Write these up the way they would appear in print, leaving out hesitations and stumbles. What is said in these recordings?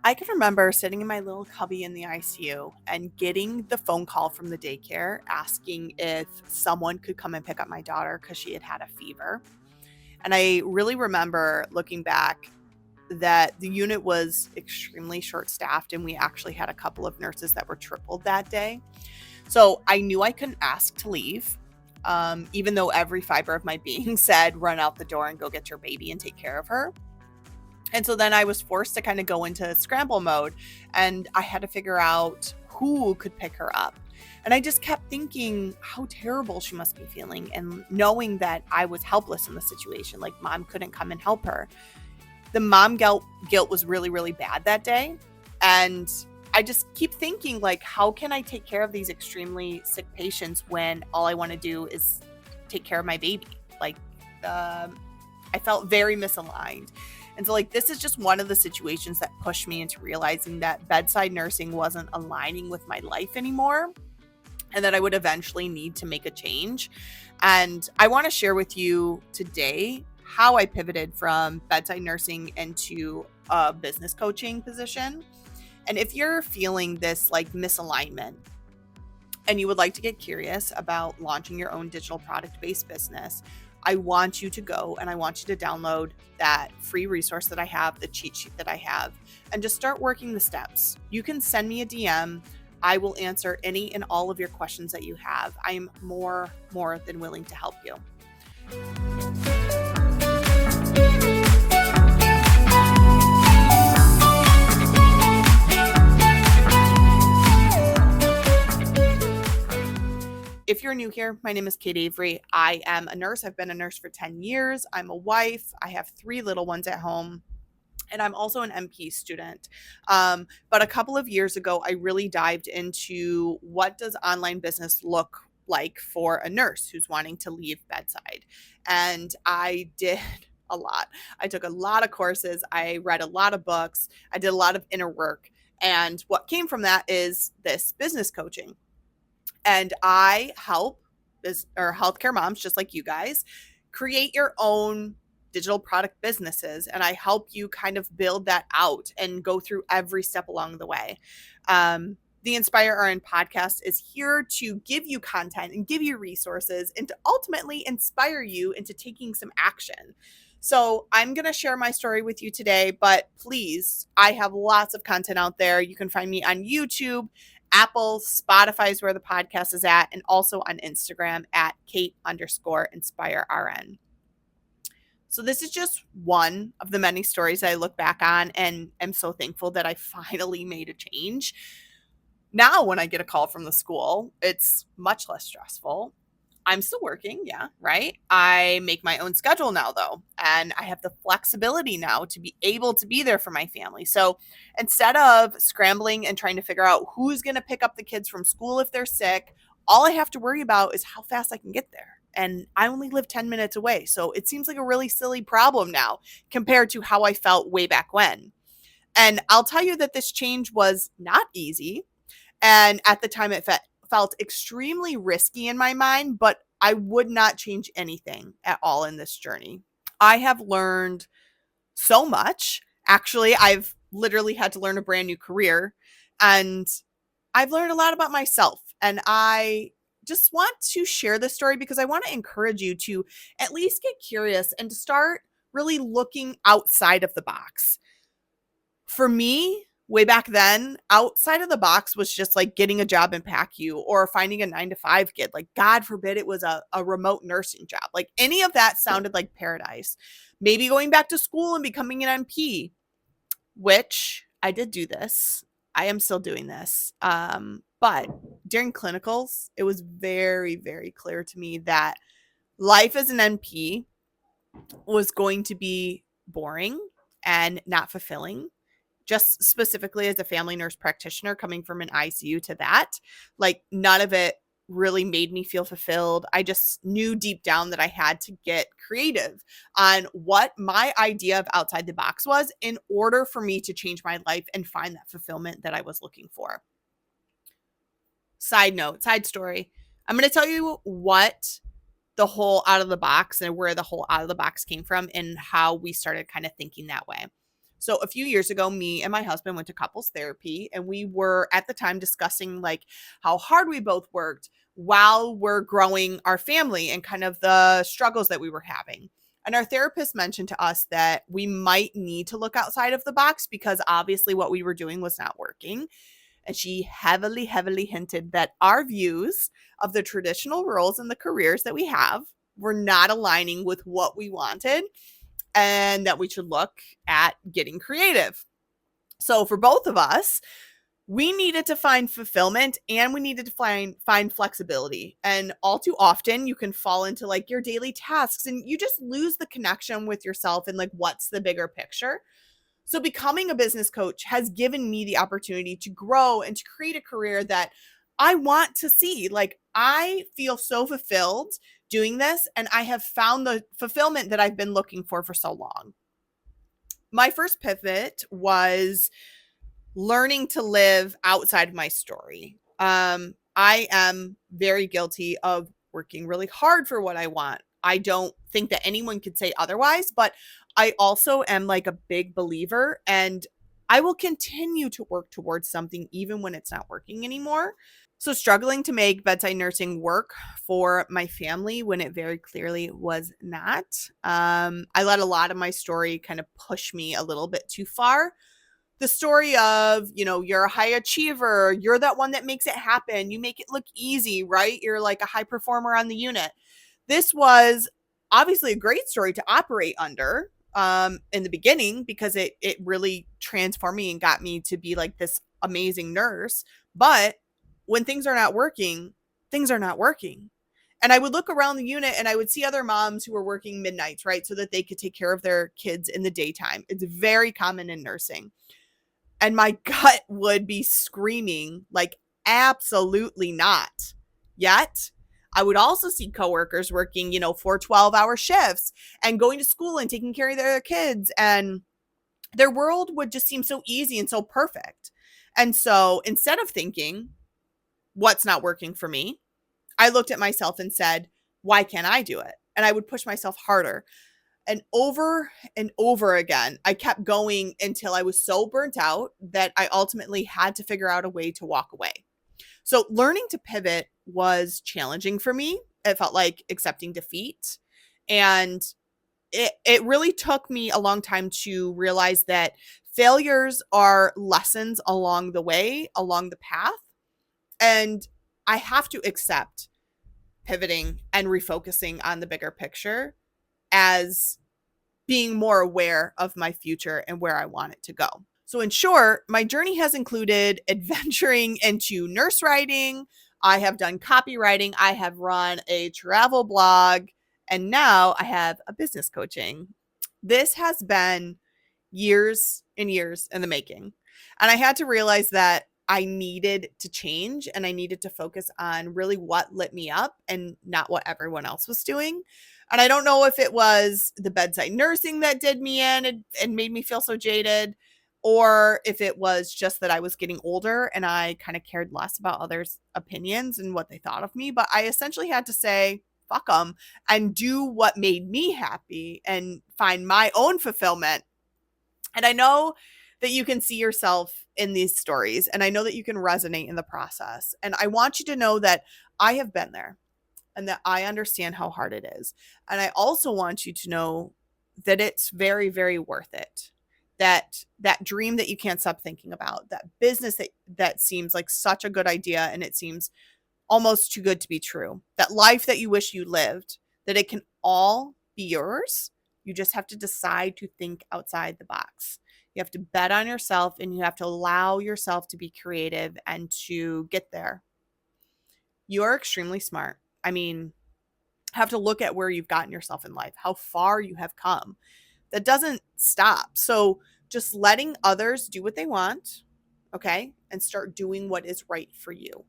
I can remember sitting in my little cubby in the ICU and getting the phone call from the daycare asking if someone could come and pick up my daughter because she had had a fever. And I really remember looking back that the unit was extremely short staffed, and we actually had a couple of nurses that were tripled that day. So I knew I couldn't ask to leave, even though every fiber of my being said, run out the door and go get your baby and take care of her. And so then I was forced to kind of go into scramble mode, and I had to figure out who could pick her up. And I just kept thinking how terrible she must be feeling, and knowing that I was helpless in the situation, like mom couldn't come and help her. The mom guilt was really, really bad that day. And I just keep thinking, like, how can I take care of these extremely sick patients when all I want to do is take care of my baby? Like, I felt very misaligned. And so, like, this is just one of the situations that pushed me into realizing that bedside nursing wasn't aligning with my life anymore, and that I would eventually need to make a change. And I want to share with you today how I pivoted from bedside nursing into a business coaching position. And if you're feeling this like misalignment and you would like to get curious about launching your own digital product-based business, I want you to go and I want you to download that free resource that I have, the cheat sheet that I have, and just start working the steps. You can send me a DM. I will answer any and all of your questions that you have. I am more than willing to help you. If you're new here, my name is Kate Avery. I am a nurse. I've been a nurse for 10 years. I'm a wife. I have 3 little ones at home. And I'm also an MP student. But a couple of years ago, I really dived into what does online business look like for a nurse who's wanting to leave bedside. And I did a lot. I took a lot of courses. I read a lot of books. I did a lot of inner work. And what came from that is this business coaching. And I help healthcare moms just like you guys create your own digital product businesses. And I help you kind of build that out and go through every step along the way. The Inspire RN podcast is here to give you content and give you resources and to ultimately inspire you into taking some action. So I'm going to share my story with you today, but please, I have lots of content out there. You can find me on YouTube, Apple, Spotify is where the podcast is at, and also on Instagram at Kate_InspireRN. So this is just one of the many stories I look back on and am so thankful that I finally made a change. Now, when I get a call from the school, it's much less stressful. I'm still working, yeah, right? I make my own schedule now, though, and I have the flexibility now to be able to be there for my family. So instead of scrambling and trying to figure out who's going to pick up the kids from school if they're sick, all I have to worry about is how fast I can get there. And I only live 10 minutes away. So it seems like a really silly problem now compared to how I felt way back when. And I'll tell you that this change was not easy. And at the time, it felt extremely risky in my mind, but I would not change anything at all in this journey. I have learned so much. Actually, I've literally had to learn a brand new career, and I've learned a lot about myself. And I just want to share this story because I want to encourage you to at least get curious and to start really looking outside of the box. For me, way back then, outside of the box was just like getting a job in PACU or finding a 9-to-5 gig. Like, God forbid it was a remote nursing job. Like, any of that sounded like paradise. Maybe going back to school and becoming an MP, which I did do this. I am still doing this. But during clinicals, it was very, very clear to me that life as an NP was going to be boring and not fulfilling. Just specifically as a family nurse practitioner coming from an ICU to that, like, none of it really made me feel fulfilled. I just knew deep down that I had to get creative on what my idea of outside the box was in order for me to change my life and find that fulfillment that I was looking for. Side note, side story. I'm going to tell you what the whole out of the box and where the whole out of the box came from and how we started kind of thinking that way. So a few years ago, me and my husband went to couples therapy, and we were at the time discussing like how hard we both worked while we're growing our family and kind of the struggles that we were having. And our therapist mentioned to us that we might need to look outside of the box because obviously what we were doing was not working. And she heavily, heavily hinted that our views of the traditional roles and the careers that we have were not aligning with what we wanted, and that we should look at getting creative. So for both of us, we needed to find fulfillment and we needed to find flexibility. And all too often you can fall into like your daily tasks and you just lose the connection with yourself and like what's the bigger picture. So becoming a business coach has given me the opportunity to grow and to create a career that I want to see. Like I feel so fulfilled doing this, and I have found the fulfillment that I've been looking for so long. My first pivot was learning to live outside of my story. I am very guilty of working really hard for what I want. I don't think that anyone could say otherwise, but I also am like a big believer, and I will continue to work towards something even when it's not working anymore. So, struggling to make bedside nursing work for my family when it very clearly was not. I let a lot of my story kind of push me a little bit too far. The story of, you're a high achiever, you're that one that makes it happen, you make it look easy, right? You're like a high performer on the unit. This was obviously a great story to operate under in the beginning because it really transformed me and got me to be like this amazing nurse. But when things are not working, things are not working. And I would look around the unit and I would see other moms who were working midnights, right? So that they could take care of their kids in the daytime. It's very common in nursing. And my gut would be screaming, like, absolutely not. Yet, I would also see coworkers working, 4 12-hour shifts and going to school and taking care of their kids. And their world would just seem so easy and so perfect. And so instead of thinking, what's not working for me, I looked at myself and said, why can't I do it? And I would push myself harder. And over again, I kept going until I was so burnt out that I ultimately had to figure out a way to walk away. So learning to pivot was challenging for me. It felt like accepting defeat. And it really took me a long time to realize that failures are lessons along the way, along the path. And I have to accept pivoting and refocusing on the bigger picture as being more aware of my future and where I want it to go. So, in short, my journey has included adventuring into nurse writing. I have done copywriting. I have run a travel blog. And now I have a business coaching. This has been years and years in the making. And I had to realize that I needed to change and I needed to focus on really what lit me up and not what everyone else was doing. And I don't know if it was the bedside nursing that did me in and made me feel so jaded, or if it was just that I was getting older and I kind of cared less about others' opinions and what they thought of me. But I essentially had to say, fuck them and do what made me happy and find my own fulfillment. And I know that you can see yourself in these stories, and I know that you can resonate in the process. And I want you to know that I have been there and that I understand how hard it is. And I also want you to know that it's very, very worth it. That dream that you can't stop thinking about, that business that seems like such a good idea and it seems almost too good to be true, that life that you wish you lived, that it can all be yours. You just have to decide to think outside the box. You have to bet on yourself and you have to allow yourself to be creative and to get there. You are extremely smart. I mean, have to look at where you've gotten yourself in life, how far you have come. That doesn't stop. So just letting others do what they want, okay, and start doing what is right for you.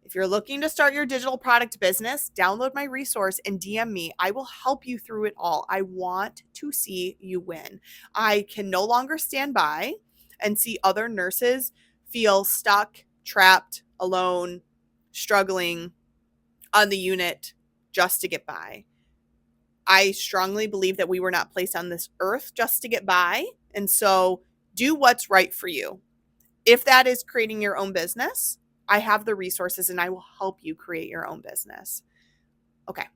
If you're looking to start your digital product business, download my resource and DM me. I will help you through it all. I want to see you win. I can no longer stand by and see other nurses feel stuck, trapped, alone, struggling on the unit just to get by. I strongly believe that we were not placed on this earth just to get by And so do what's right for you. If that is creating your own business, I have the resources and I will help you create your own business. Okay.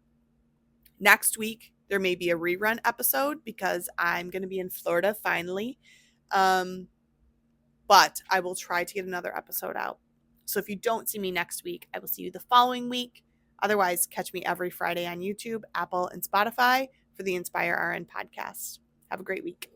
Next week, there may be a rerun episode because I'm going to be in Florida finally. But I will try to get another episode out. So if you don't see me next week, I will see you the following week. Otherwise, catch me every Friday on YouTube, Apple, and Spotify for the Inspire RN podcast. Have a great week.